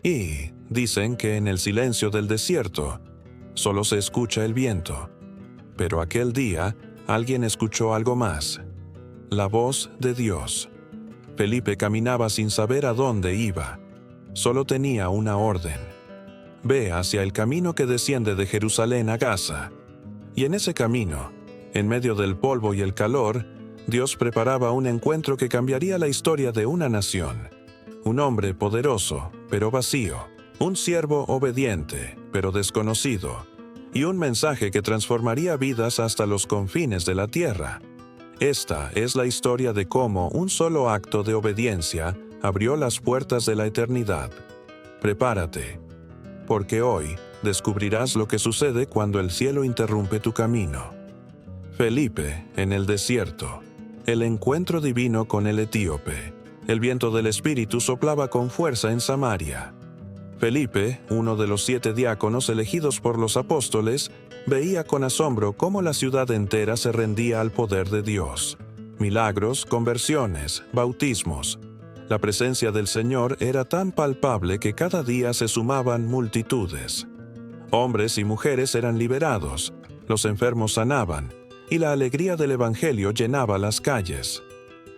Y dicen que en el silencio del desierto solo se escucha el viento. Pero aquel día alguien escuchó algo más: la voz de Dios. Felipe caminaba sin saber a dónde iba. Solo tenía una orden: ve hacia el camino que desciende de Jerusalén a Gaza. Y en ese camino, en medio del polvo y el calor, Dios preparaba un encuentro que cambiaría la historia de una nación. Un hombre poderoso, pero vacío. Un siervo obediente, pero desconocido. Y un mensaje que transformaría vidas hasta los confines de la tierra. Esta es la historia de cómo un solo acto de obediencia abrió las puertas de la eternidad. Prepárate, porque hoy descubrirás lo que sucede cuando el cielo interrumpe tu camino. Felipe, en el desierto. El encuentro divino con el etíope. El viento del Espíritu soplaba con fuerza en Samaria. Felipe, uno de los 7 diáconos elegidos por los apóstoles, veía con asombro cómo la ciudad entera se rendía al poder de Dios. Milagros, conversiones, bautismos. La presencia del Señor era tan palpable que cada día se sumaban multitudes. Hombres y mujeres eran liberados, los enfermos sanaban, y la alegría del Evangelio llenaba las calles.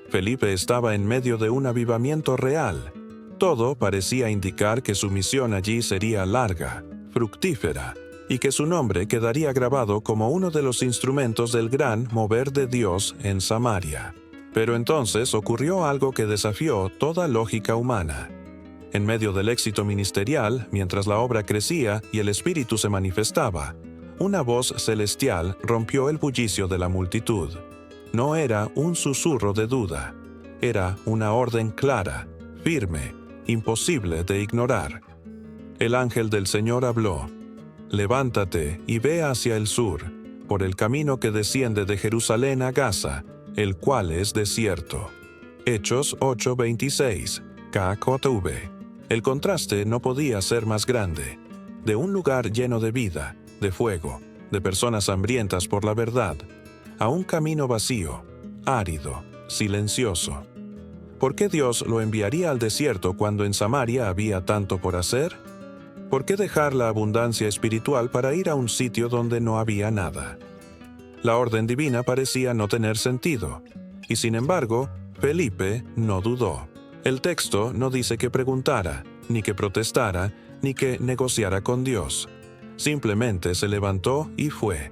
Felipe estaba en medio de un avivamiento real. Todo parecía indicar que su misión allí sería larga, fructífera, y que su nombre quedaría grabado como uno de los instrumentos del gran mover de Dios en Samaria. Pero entonces ocurrió algo que desafió toda lógica humana. En medio del éxito ministerial, mientras la obra crecía y el Espíritu se manifestaba, una voz celestial rompió el bullicio de la multitud. No era un susurro de duda, era una orden clara, firme, imposible de ignorar. El ángel del Señor habló: levántate y ve hacia el sur, por el camino que desciende de Jerusalén a Gaza, el cual es desierto. Hechos 8:26, KJV. El contraste no podía ser más grande. De un lugar lleno de vida, de fuego, de personas hambrientas por la verdad, a un camino vacío, árido, silencioso. ¿Por qué Dios lo enviaría al desierto cuando en Samaria había tanto por hacer? ¿Por qué dejar la abundancia espiritual para ir a un sitio donde no había nada? La orden divina parecía no tener sentido, y sin embargo, Felipe no dudó. El texto no dice que preguntara, ni que protestara, ni que negociara con Dios. Simplemente se levantó y fue.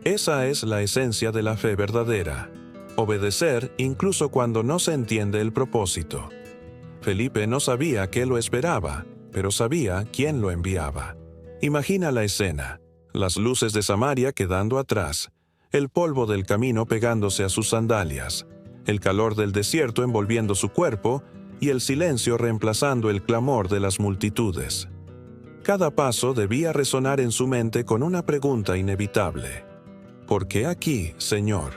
Esa es la esencia de la fe verdadera: obedecer incluso cuando no se entiende el propósito. Felipe no sabía qué lo esperaba, pero sabía quién lo enviaba. Imagina la escena: las luces de Samaria quedando atrás, el polvo del camino pegándose a sus sandalias, el calor del desierto envolviendo su cuerpo y el silencio reemplazando el clamor de las multitudes. Cada paso debía resonar en su mente con una pregunta inevitable: ¿por qué aquí, Señor?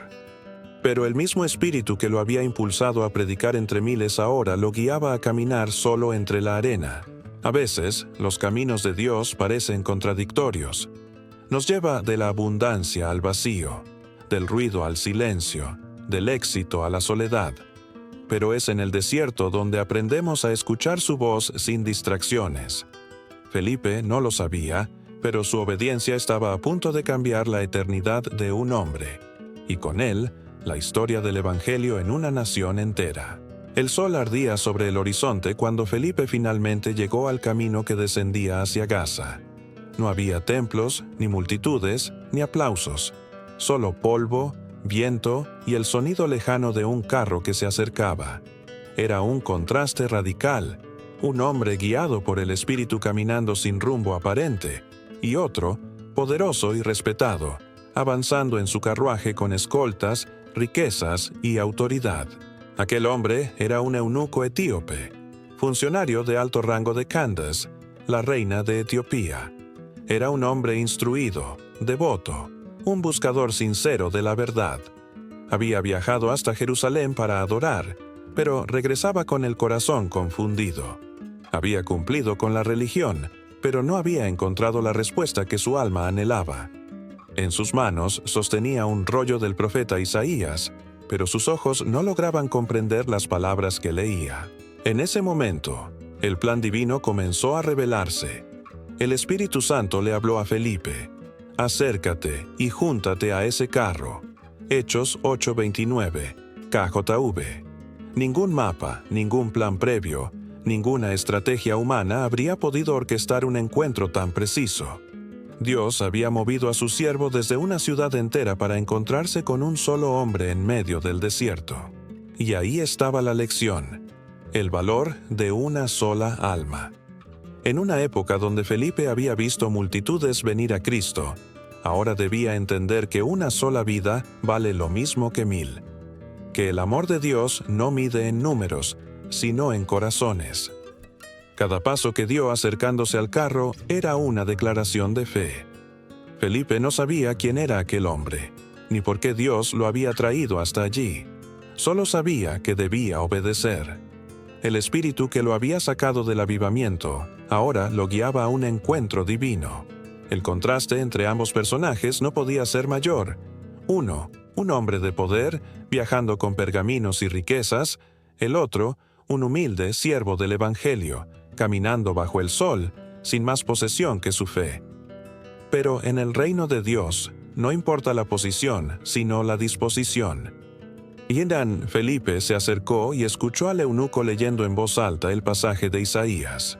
Pero el mismo espíritu que lo había impulsado a predicar entre miles ahora lo guiaba a caminar solo entre la arena. A veces, los caminos de Dios parecen contradictorios. Nos lleva de la abundancia al vacío, del ruido al silencio, del éxito a la soledad. Pero es en el desierto donde aprendemos a escuchar su voz sin distracciones. Felipe no lo sabía, pero su obediencia estaba a punto de cambiar la eternidad de un hombre, y con él, la historia del Evangelio en una nación entera. El sol ardía sobre el horizonte cuando Felipe finalmente llegó al camino que descendía hacia Gaza. No había templos, ni multitudes, ni aplausos, solo polvo, viento y el sonido lejano de un carro que se acercaba. Era un contraste radical: un hombre guiado por el Espíritu caminando sin rumbo aparente, y otro, poderoso y respetado, avanzando en su carruaje con escoltas, riquezas y autoridad. Aquel hombre era un eunuco etíope, funcionario de alto rango de Candace, la reina de Etiopía. Era un hombre instruido, devoto, un buscador sincero de la verdad. Había viajado hasta Jerusalén para adorar, pero regresaba con el corazón confundido. Había cumplido con la religión, pero no había encontrado la respuesta que su alma anhelaba. En sus manos sostenía un rollo del profeta Isaías, pero sus ojos no lograban comprender las palabras que leía. En ese momento, El plan divino comenzó a revelarse. El Espíritu Santo le habló a Felipe: acércate y júntate a ese carro. Hechos 8:29, KJV. Ningún mapa, ningún plan previo, ninguna estrategia humana habría podido orquestar un encuentro tan preciso. Dios había movido a su siervo desde una ciudad entera para encontrarse con un solo hombre en medio del desierto. Y ahí estaba la lección: el valor de una sola alma. En una época donde Felipe había visto multitudes venir a Cristo, ahora debía entender que una sola vida vale lo mismo que 1000. Que el amor de Dios no mide en números, sino en corazones. Cada paso que dio acercándose al carro era una declaración de fe. Felipe no sabía quién era aquel hombre, ni por qué Dios lo había traído hasta allí. Solo sabía que debía obedecer. El espíritu que lo había sacado del avivamiento ahora lo guiaba a un encuentro divino. El contraste entre ambos personajes no podía ser mayor. Uno, un hombre de poder, viajando con pergaminos y riquezas; el otro, un humilde siervo del Evangelio, caminando bajo el sol, sin más posesión que su fe. Pero en el reino de Dios, no importa la posición, sino la disposición. Y Felipe se acercó y escuchó al eunuco leyendo en voz alta el pasaje de Isaías: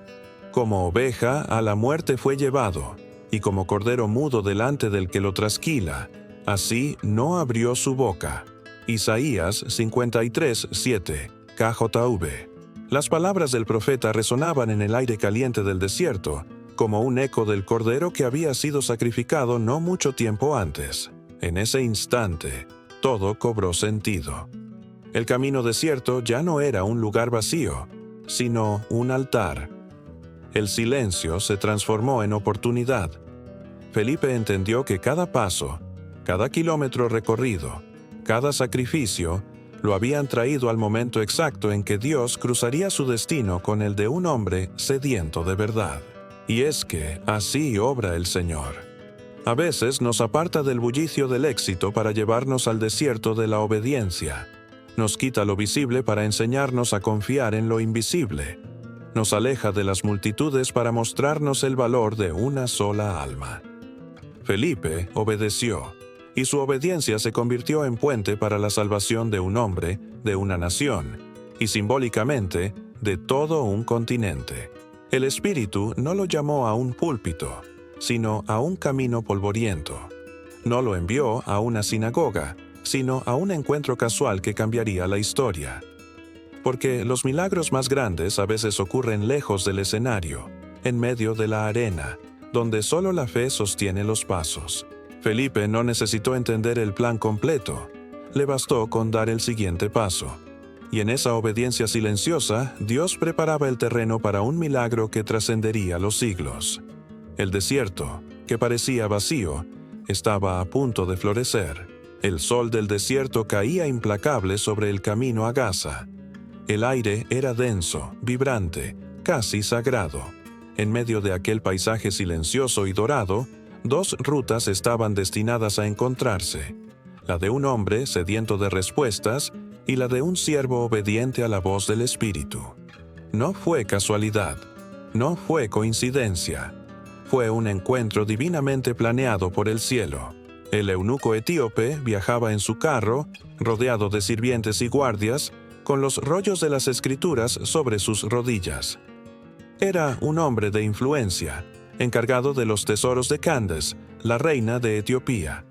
como oveja a la muerte fue llevado, y como cordero mudo delante del que lo trasquila, así no abrió su boca. Isaías 53:7, KJV. Las palabras del profeta resonaban en el aire caliente del desierto, como un eco del cordero que había sido sacrificado no mucho tiempo antes. En ese instante, todo cobró sentido. El camino desierto ya no era un lugar vacío, sino un altar. El silencio se transformó en oportunidad. Felipe entendió que cada paso, cada kilómetro recorrido, cada sacrificio, lo habían traído al momento exacto en que Dios cruzaría su destino con el de un hombre sediento de verdad. Y es que así obra el Señor. A veces nos aparta del bullicio del éxito para llevarnos al desierto de la obediencia. Nos quita lo visible para enseñarnos a confiar en lo invisible. Nos aleja de las multitudes para mostrarnos el valor de una sola alma. Felipe obedeció, y su obediencia se convirtió en puente para la salvación de un hombre, de una nación, y simbólicamente, de todo un continente. El Espíritu no lo llamó a un púlpito, sino a un camino polvoriento. No lo envió a una sinagoga, sino a un encuentro casual que cambiaría la historia. Porque los milagros más grandes a veces ocurren lejos del escenario, en medio de la arena, donde solo la fe sostiene los pasos. Felipe no necesitó entender el plan completo, le bastó con dar el siguiente paso. Y en esa obediencia silenciosa, Dios preparaba el terreno para un milagro que trascendería los siglos. El desierto, que parecía vacío, estaba a punto de florecer. El sol del desierto caía implacable sobre el camino a Gaza. El aire era denso, vibrante, casi sagrado. En medio de aquel paisaje silencioso y dorado, dos rutas estaban destinadas a encontrarse: la de un hombre sediento de respuestas y la de un siervo obediente a la voz del Espíritu. No fue casualidad, no fue coincidencia. Fue un encuentro divinamente planeado por el cielo. El eunuco etíope viajaba en su carro, rodeado de sirvientes y guardias, con los rollos de las Escrituras sobre sus rodillas. Era un hombre de influencia, encargado de los tesoros de Candace, la reina de Etiopía.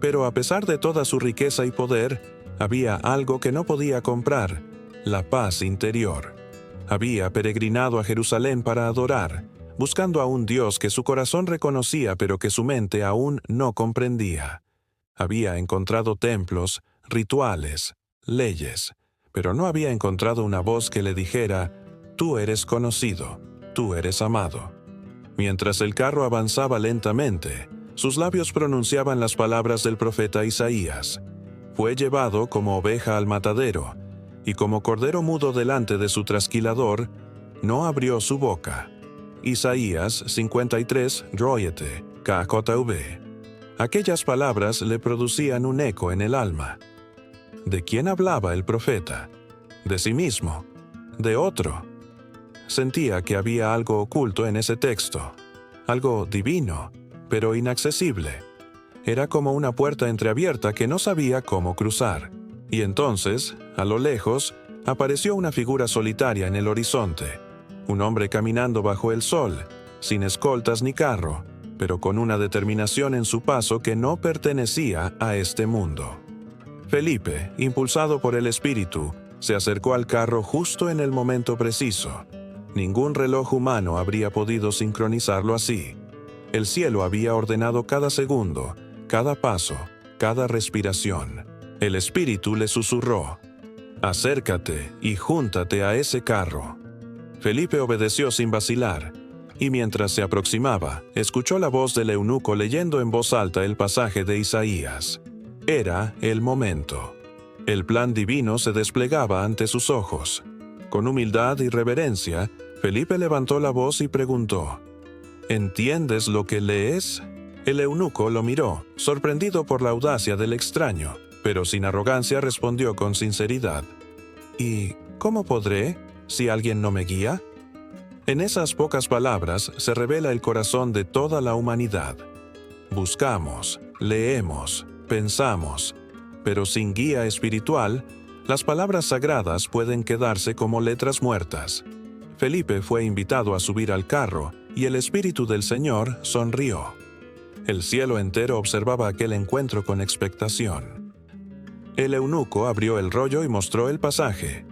Pero a pesar de toda su riqueza y poder, había algo que no podía comprar: la paz interior. Había peregrinado a Jerusalén para adorar, buscando a un Dios que su corazón reconocía pero que su mente aún no comprendía. Había encontrado templos, rituales, leyes, pero no había encontrado una voz que le dijera: tú eres conocido, tú eres amado. Mientras el carro avanzaba lentamente, sus labios pronunciaban las palabras del profeta Isaías. Fue llevado como oveja al matadero, y como cordero mudo delante de su trasquilador, no abrió su boca. Isaías 53, Royete, KJV. Aquellas palabras le producían un eco en el alma. ¿De quién hablaba el profeta? ¿De sí mismo? ¿De otro? sentía que había algo oculto en ese texto, algo divino, pero inaccesible. Era como una puerta entreabierta que no sabía cómo cruzar. Y entonces, a lo lejos, apareció una figura solitaria en el horizonte, un hombre caminando bajo el sol, sin escoltas ni carro, pero con una determinación en su paso que no pertenecía a este mundo. Felipe, impulsado por el Espíritu, se acercó al carro justo en el momento preciso. Ningún reloj humano habría podido sincronizarlo así. El cielo había ordenado cada segundo, cada paso, cada respiración. El Espíritu le susurró: «Acércate y júntate a ese carro». Felipe obedeció sin vacilar, y mientras se aproximaba, escuchó la voz del eunuco leyendo en voz alta el pasaje de Isaías. Era el momento. El plan divino se desplegaba ante sus ojos. Con humildad y reverencia, Felipe levantó la voz y preguntó: «¿Entiendes lo que lees?». El eunuco lo miró, sorprendido por la audacia del extraño, pero sin arrogancia respondió con sinceridad: «¿Y cómo podré, si alguien no me guía?». En esas pocas palabras se revela el corazón de toda la humanidad. Buscamos, leemos, pensamos, pero sin guía espiritual, las palabras sagradas pueden quedarse como letras muertas. Felipe fue invitado a subir al carro, y el Espíritu del Señor sonrió. El cielo entero observaba aquel encuentro con expectación. El eunuco abrió el rollo y mostró el pasaje.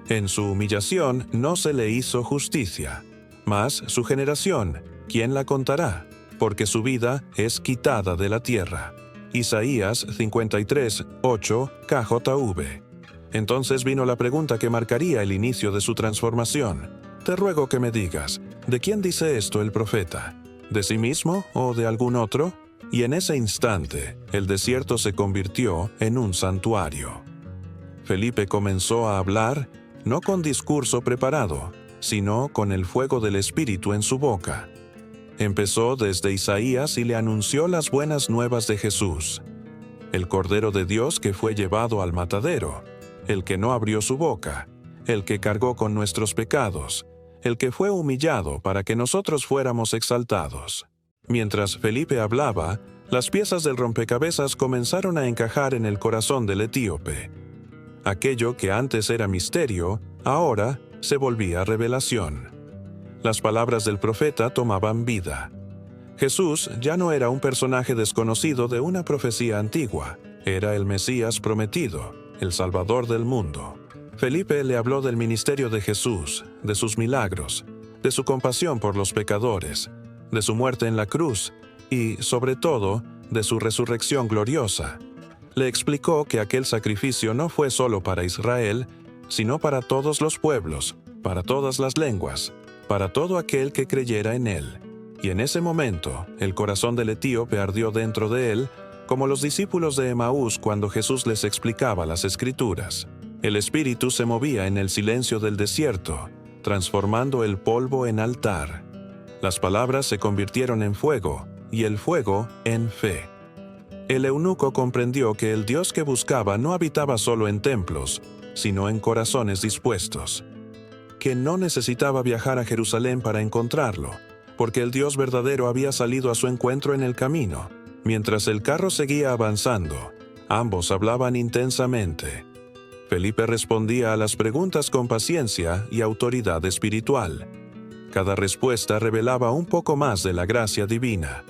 En su humillación no se le hizo justicia, mas su generación, ¿quién la contará? Porque su vida es quitada de la tierra. Isaías 53, 8, KJV. Entonces vino la pregunta que marcaría el inicio de su transformación. Te ruego que me digas, ¿de quién dice esto el profeta? ¿De sí mismo o de algún otro? Y en ese instante, el desierto se convirtió en un santuario. Felipe comenzó a hablar, no con discurso preparado, sino con el fuego del Espíritu en su boca. Empezó desde Isaías y le anunció las buenas nuevas de Jesús, el Cordero de Dios que fue llevado al matadero, el que no abrió su boca, el que cargó con nuestros pecados, el que fue humillado para que nosotros fuéramos exaltados. Mientras Felipe hablaba, las piezas del rompecabezas comenzaron a encajar en el corazón del etíope. Aquello que antes era misterio, ahora se volvía revelación. Las palabras del profeta tomaban vida. Jesús ya no era un personaje desconocido de una profecía antigua, era el Mesías prometido, el Salvador del mundo. Felipe le habló del ministerio de Jesús, de sus milagros, de su compasión por los pecadores, de su muerte en la cruz y, sobre todo, de su resurrección gloriosa. Le explicó que aquel sacrificio no fue solo para Israel, sino para todos los pueblos, para todas las lenguas, para todo aquel que creyera en él. Y en ese momento, el corazón del etíope ardió dentro de él, como los discípulos de Emaús cuando Jesús les explicaba las Escrituras. El Espíritu se movía en el silencio del desierto, transformando el polvo en altar. Las palabras se convirtieron en fuego, y el fuego en fe. El eunuco comprendió que el Dios que buscaba no habitaba solo en templos, sino en corazones dispuestos. Que no necesitaba viajar a Jerusalén para encontrarlo, porque el Dios verdadero había salido a su encuentro en el camino. Mientras el carro seguía avanzando, ambos hablaban intensamente. Felipe respondía a las preguntas con paciencia y autoridad espiritual. Cada respuesta revelaba un poco más de la gracia divina.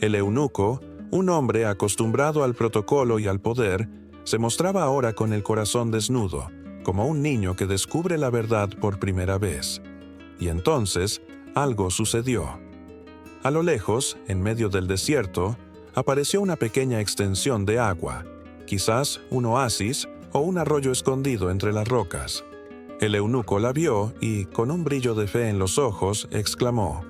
El eunuco, un hombre acostumbrado al protocolo y al poder, se mostraba ahora con el corazón desnudo, como un niño que descubre la verdad por primera vez. Y entonces, algo sucedió. A lo lejos, en medio del desierto, apareció una pequeña extensión de agua, quizás un oasis o un arroyo escondido entre las rocas. El eunuco la vio y, con un brillo de fe en los ojos, exclamó: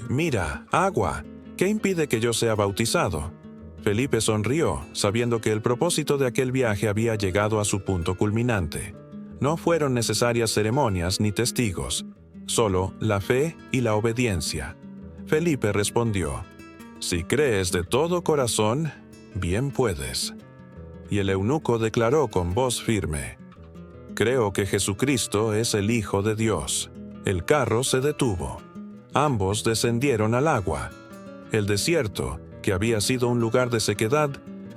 «Mira, agua, ¿qué impide que yo sea bautizado?». Felipe sonrió, sabiendo que el propósito de aquel viaje había llegado a su punto culminante. No fueron necesarias ceremonias ni testigos, solo la fe y la obediencia. Felipe respondió: «Si crees de todo corazón, bien puedes». Y el eunuco declaró con voz firme: Creo que Jesucristo es el Hijo de Dios. El carro se detuvo. Ambos descendieron al agua. El desierto, que había sido un lugar de sequedad,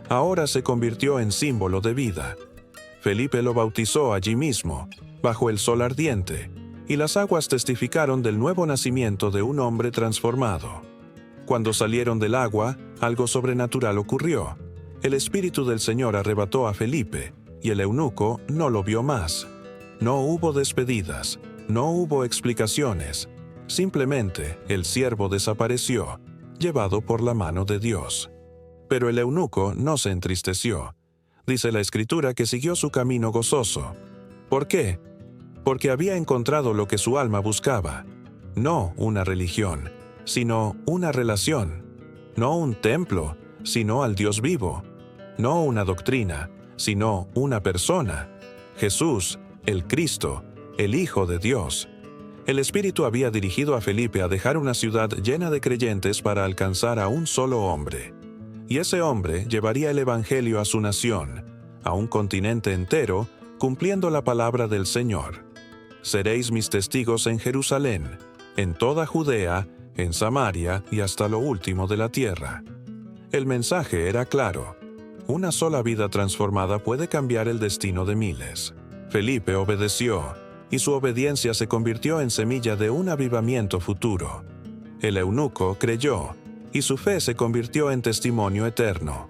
ahora se convirtió en símbolo de vida. Felipe lo bautizó allí mismo, bajo el sol ardiente, y las aguas testificaron del nuevo nacimiento de un hombre transformado. Cuando salieron del agua, algo sobrenatural ocurrió. El Espíritu del Señor arrebató a Felipe, y el eunuco no lo vio más. No hubo despedidas, no hubo explicaciones. Simplemente el siervo desapareció, llevado por la mano de Dios. Pero el eunuco no se entristeció. Dice la Escritura que siguió su camino gozoso. ¿Por qué? Porque había encontrado lo que su alma buscaba. No una religión, sino una relación. No un templo, sino al Dios vivo. No una doctrina, sino una persona. Jesús, el Cristo, el Hijo de Dios. El Espíritu había dirigido a Felipe a dejar una ciudad llena de creyentes para alcanzar a un solo hombre. Y ese hombre llevaría el Evangelio a su nación, a un continente entero, cumpliendo la palabra del Señor. Seréis mis testigos en Jerusalén, en toda Judea, en Samaria y hasta lo último de la tierra. El mensaje era claro. Una sola vida transformada puede cambiar el destino de miles. Felipe obedeció, y su obediencia se convirtió en semilla de un avivamiento futuro. El eunuco creyó, y su fe se convirtió en testimonio eterno.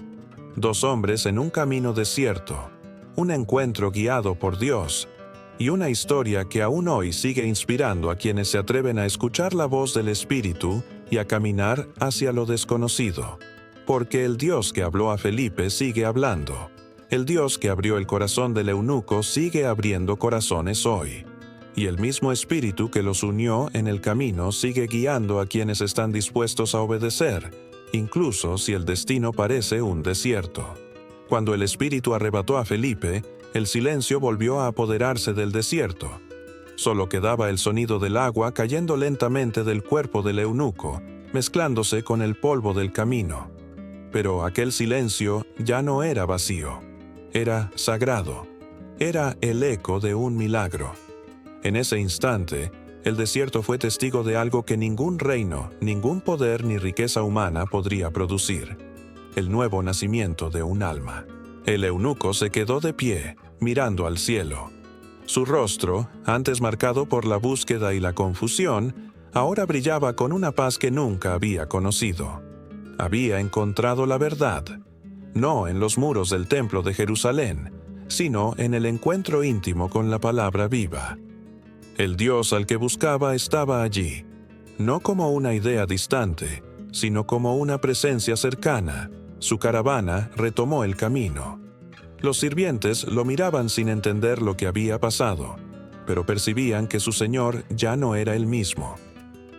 Dos hombres en un camino desierto, un encuentro guiado por Dios, y una historia que aún hoy sigue inspirando a quienes se atreven a escuchar la voz del Espíritu y a caminar hacia lo desconocido. Porque el Dios que habló a Felipe sigue hablando. El Dios que abrió el corazón del eunuco sigue abriendo corazones hoy. Y el mismo Espíritu que los unió en el camino sigue guiando a quienes están dispuestos a obedecer, incluso si el destino parece un desierto. Cuando el Espíritu arrebató a Felipe, el silencio volvió a apoderarse del desierto. Solo quedaba el sonido del agua cayendo lentamente del cuerpo del eunuco, mezclándose con el polvo del camino. Pero aquel silencio ya no era vacío. Era sagrado. Era el eco de un milagro. En ese instante, el desierto fue testigo de algo que ningún reino, ningún poder ni riqueza humana podría producir: el nuevo nacimiento de un alma. El eunuco se quedó de pie, mirando al cielo. Su rostro, antes marcado por la búsqueda y la confusión, ahora brillaba con una paz que nunca había conocido. Había encontrado la verdad, no en los muros del templo de Jerusalén, sino en el encuentro íntimo con la palabra viva. El Dios al que buscaba estaba allí, no como una idea distante, sino como una presencia cercana. Su caravana retomó el camino. Los sirvientes lo miraban sin entender lo que había pasado, pero percibían que su Señor ya no era el mismo.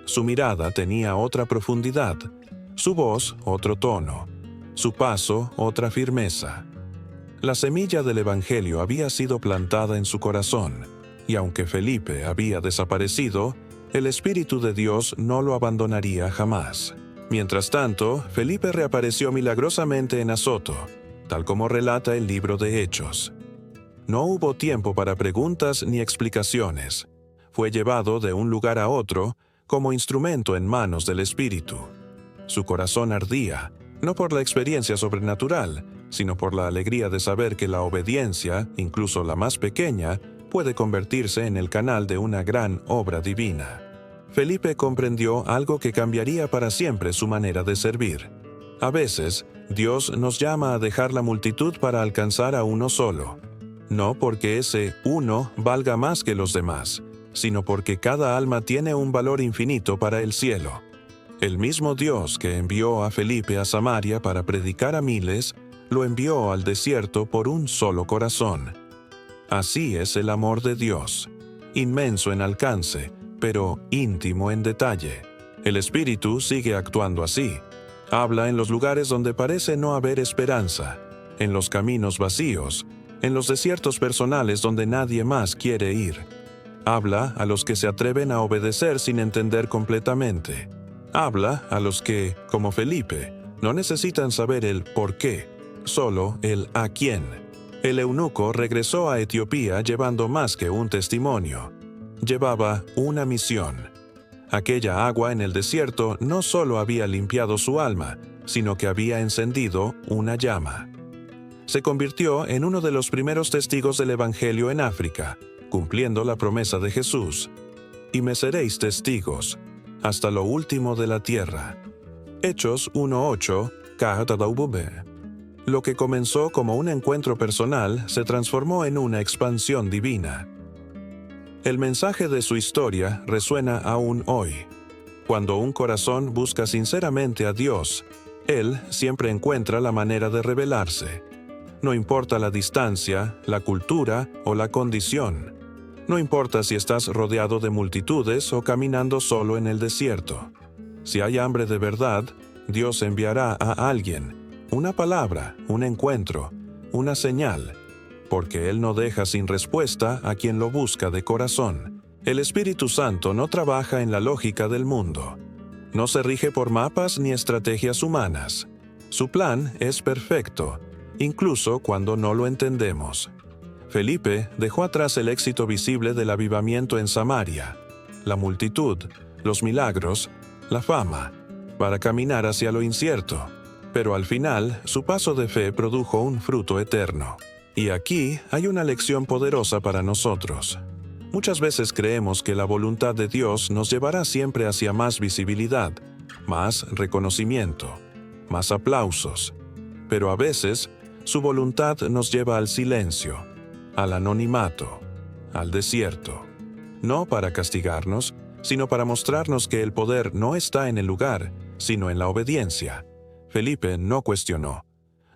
Su mirada tenía otra profundidad, su voz otro tono, su paso otra firmeza. La semilla del Evangelio había sido plantada en su corazón, y aunque Felipe había desaparecido, el Espíritu de Dios no lo abandonaría jamás. Mientras tanto, Felipe reapareció milagrosamente en Azoto, tal como relata el libro de Hechos. No hubo tiempo para preguntas ni explicaciones. Fue llevado de un lugar a otro como instrumento en manos del Espíritu. Su corazón ardía, no por la experiencia sobrenatural, sino por la alegría de saber que la obediencia, incluso la más pequeña, puede convertirse en el canal de una gran obra divina. Felipe comprendió algo que cambiaría para siempre su manera de servir. A veces, Dios nos llama a dejar la multitud para alcanzar a uno solo. No porque ese uno valga más que los demás, sino porque cada alma tiene un valor infinito para el cielo. El mismo Dios que envió a Felipe a Samaria para predicar a miles, lo envió al desierto por un solo corazón. Así es el amor de Dios, inmenso en alcance, pero íntimo en detalle. El Espíritu sigue actuando así. Habla en los lugares donde parece no haber esperanza, en los caminos vacíos, en los desiertos personales donde nadie más quiere ir. Habla a los que se atreven a obedecer sin entender completamente. Habla a los que, como Felipe, no necesitan saber el por qué, solo el a quién. El eunuco regresó a Etiopía llevando más que un testimonio. Llevaba una misión. Aquella agua en el desierto no solo había limpiado su alma, sino que había encendido una llama. Se convirtió en uno de los primeros testigos del Evangelio en África, cumpliendo la promesa de Jesús. Y me seréis testigos, hasta lo último de la tierra. Hechos 1:8, KJV. Lo que comenzó como un encuentro personal se transformó en una expansión divina. El mensaje de su historia resuena aún hoy. Cuando un corazón busca sinceramente a Dios, Él siempre encuentra la manera de revelarse. No importa la distancia, la cultura o la condición. No importa si estás rodeado de multitudes o caminando solo en el desierto. Si hay hambre de verdad, Dios enviará a alguien, una palabra, un encuentro, una señal, porque Él no deja sin respuesta a quien lo busca de corazón. El Espíritu Santo no trabaja en la lógica del mundo. No se rige por mapas ni estrategias humanas. Su plan es perfecto, incluso cuando no lo entendemos. Felipe dejó atrás el éxito visible del avivamiento en Samaria, la multitud, los milagros, la fama, para caminar hacia lo incierto. Pero al final, su paso de fe produjo un fruto eterno. Y aquí hay una lección poderosa para nosotros. Muchas veces creemos que la voluntad de Dios nos llevará siempre hacia más visibilidad, más reconocimiento, más aplausos. Pero a veces, su voluntad nos lleva al silencio, al anonimato, al desierto. No para castigarnos, sino para mostrarnos que el poder no está en el lugar, sino en la obediencia. Felipe no cuestionó.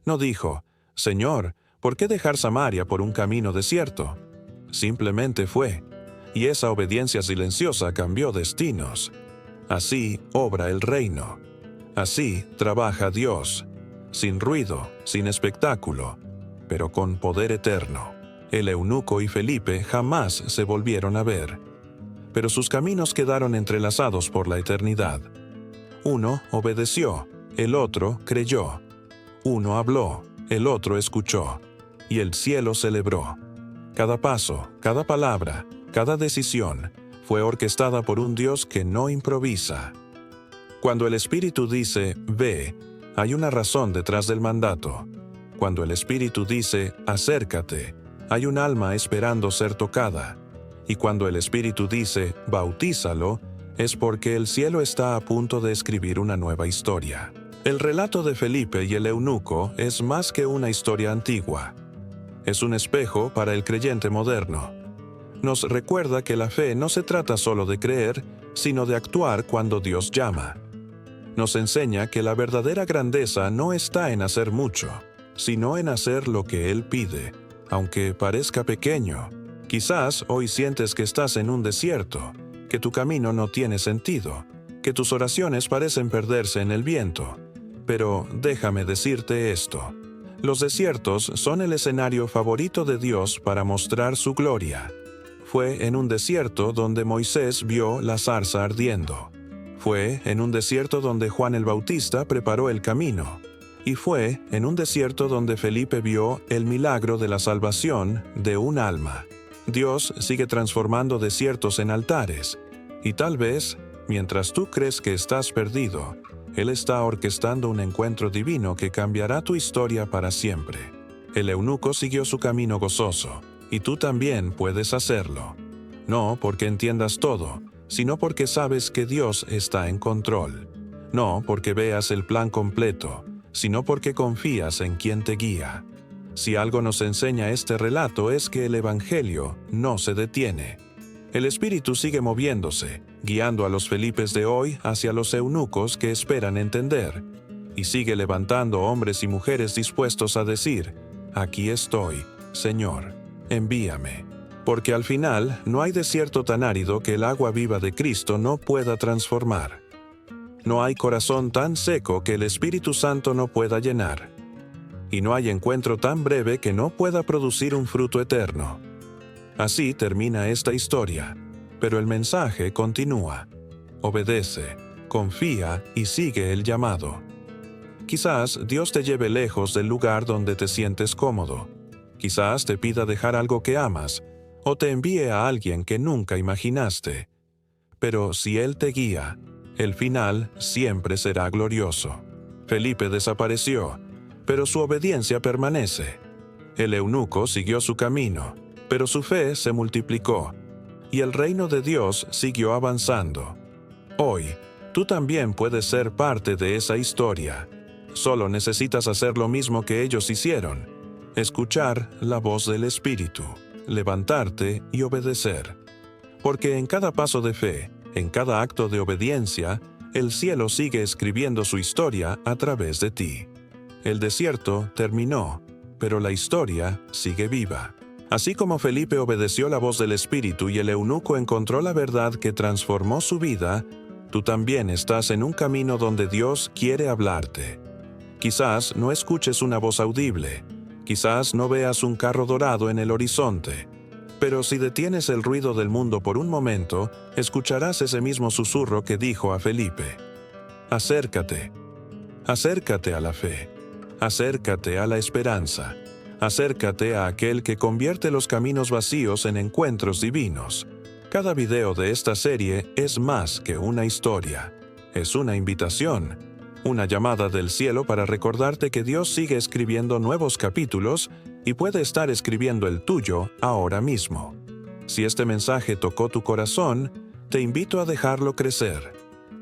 No dijo, «Señor, ¿por qué dejar Samaria por un camino desierto?» Simplemente fue, y esa obediencia silenciosa cambió destinos. Así obra el reino. Así trabaja Dios, sin ruido, sin espectáculo, pero con poder eterno. El eunuco y Felipe jamás se volvieron a ver, pero sus caminos quedaron entrelazados por la eternidad. Uno obedeció, el otro creyó. Uno habló, el otro escuchó, y el cielo celebró. Cada paso, cada palabra, cada decisión fue orquestada por un Dios que no improvisa. Cuando el Espíritu dice, ve, hay una razón detrás del mandato. Cuando el Espíritu dice, acércate, hay un alma esperando ser tocada. Y cuando el Espíritu dice, bautízalo, es porque el cielo está a punto de escribir una nueva historia. El relato de Felipe y el eunuco es más que una historia antigua. Es un espejo para el creyente moderno. Nos recuerda que la fe no se trata solo de creer, sino de actuar cuando Dios llama. Nos enseña que la verdadera grandeza no está en hacer mucho, sino en hacer lo que Él pide, aunque parezca pequeño. Quizás hoy sientes que estás en un desierto, que tu camino no tiene sentido, que tus oraciones parecen perderse en el viento. Pero déjame decirte esto. Los desiertos son el escenario favorito de Dios para mostrar su gloria. Fue en un desierto donde Moisés vio la zarza ardiendo. Fue en un desierto donde Juan el Bautista preparó el camino. Y fue en un desierto donde Felipe vio el milagro de la salvación de un alma. Dios sigue transformando desiertos en altares. Y tal vez, mientras tú crees que estás perdido, Él está orquestando un encuentro divino que cambiará tu historia para siempre. El eunuco siguió su camino gozoso, y tú también puedes hacerlo. No porque entiendas todo, sino porque sabes que Dios está en control. No porque veas el plan completo, sino porque confías en quien te guía. Si algo nos enseña este relato es que el Evangelio no se detiene. El Espíritu sigue moviéndose, guiando a los Felipes de hoy hacia los eunucos que esperan entender, y sigue levantando hombres y mujeres dispuestos a decir, «Aquí estoy, Señor, envíame». Porque al final no hay desierto tan árido que el agua viva de Cristo no pueda transformar. No hay corazón tan seco que el Espíritu Santo no pueda llenar. Y no hay encuentro tan breve que no pueda producir un fruto eterno. Así termina esta historia, pero el mensaje continúa. Obedece, confía y sigue el llamado. Quizás Dios te lleve lejos del lugar donde te sientes cómodo. Quizás te pida dejar algo que amas, o te envíe a alguien que nunca imaginaste. Pero si Él te guía, el final siempre será glorioso. Felipe desapareció, pero su obediencia permanece. El eunuco siguió su camino, pero su fe se multiplicó, y el reino de Dios siguió avanzando. Hoy, tú también puedes ser parte de esa historia. Solo necesitas hacer lo mismo que ellos hicieron: escuchar la voz del Espíritu, levantarte y obedecer. Porque en cada paso de fe, en cada acto de obediencia, el cielo sigue escribiendo su historia a través de ti. El desierto terminó, pero la historia sigue viva. Así como Felipe obedeció la voz del Espíritu y el eunuco encontró la verdad que transformó su vida, tú también estás en un camino donde Dios quiere hablarte. Quizás no escuches una voz audible, quizás no veas un carro dorado en el horizonte, pero si detienes el ruido del mundo por un momento, escucharás ese mismo susurro que dijo a Felipe: acércate, acércate a la fe, acércate a la esperanza, acércate a aquel que convierte los caminos vacíos en encuentros divinos. Cada video de esta serie es más que una historia, es una invitación, una llamada del cielo para recordarte que Dios sigue escribiendo nuevos capítulos y puede estar escribiendo el tuyo ahora mismo. Si este mensaje tocó tu corazón, te invito a dejarlo crecer.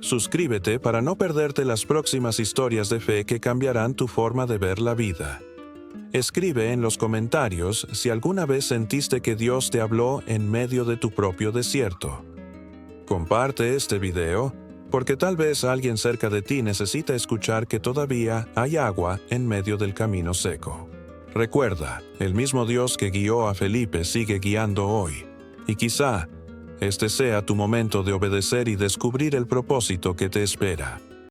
Suscríbete para no perderte las próximas historias de fe que cambiarán tu forma de ver la vida. Escribe en los comentarios si alguna vez sentiste que Dios te habló en medio de tu propio desierto. Comparte este video, porque tal vez alguien cerca de ti necesita escuchar que todavía hay agua en medio del camino seco. Recuerda, el mismo Dios que guió a Felipe sigue guiando hoy, y quizá este sea tu momento de obedecer y descubrir el propósito que te espera.